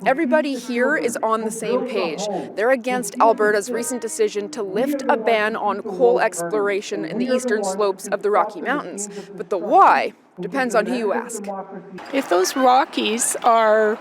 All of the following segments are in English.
Everybody here is on the same page. They're against Alberta's recent decision to lift a ban on coal exploration in the eastern slopes of the Rocky Mountains. But the why depends on who you ask. If those Rockies are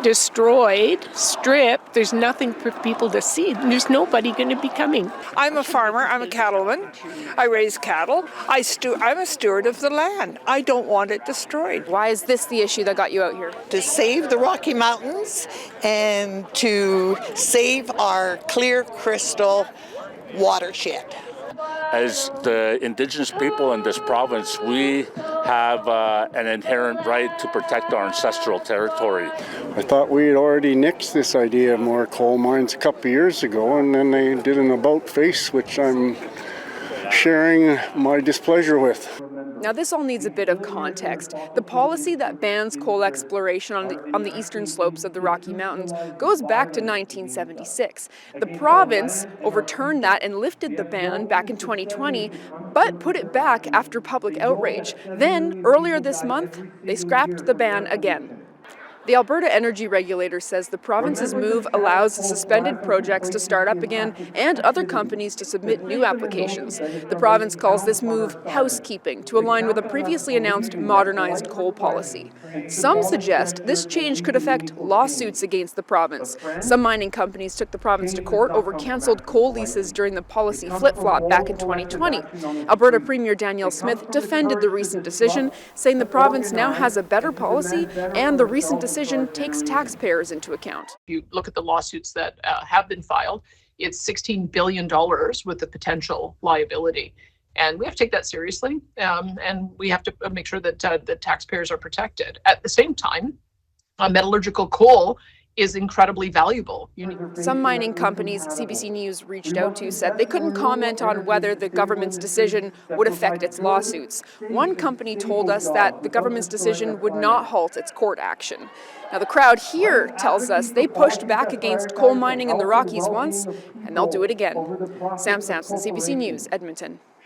destroyed, stripped, there's nothing for people to see. There's nobody going to be coming. I'm a farmer, I'm a cattleman. I raise cattle. I'm a steward of the land. I don't want it destroyed. Why is this the issue that got you out here? To save the Rocky Mountains and to save our clear crystal watershed. As the Indigenous people in this province, we have an inherent right to protect our ancestral territory. I thought we had already nixed this idea of more coal mines a couple of years ago, and then they did an about-face, which I'm sharing my displeasure with. Now, this all needs a bit of context. The policy that bans coal exploration on the eastern slopes of the Rocky Mountains goes back to 1976. The province overturned that and lifted the ban back in 2020, but put it back after public outrage. Then, earlier this month, they scrapped the ban again. The Alberta Energy Regulator says the province's move allows suspended projects to start up again and other companies to submit new applications. The province calls this move housekeeping to align with a previously announced modernized coal policy. Some suggest this change could affect lawsuits against the province. Some mining companies took the province to court over cancelled coal leases during the policy flip-flop back in 2020. Alberta Premier Danielle Smith defended the recent decision, saying the province now has a better policy and the recent decision takes taxpayers into account. If you look at the lawsuits that have been filed, it's $16 billion with the potential liability. And we have to take that seriously, and we have to make sure that the taxpayers are protected. At the same time, metallurgical coal is incredibly valuable. Some mining companies CBC News reached out to said they couldn't comment on whether the government's decision would affect its lawsuits. One company told us that the government's decision would not halt its court action. Now, the crowd here tells us they pushed back against coal mining in the Rockies once, and they'll do it again. Samson, CBC News, Edmonton.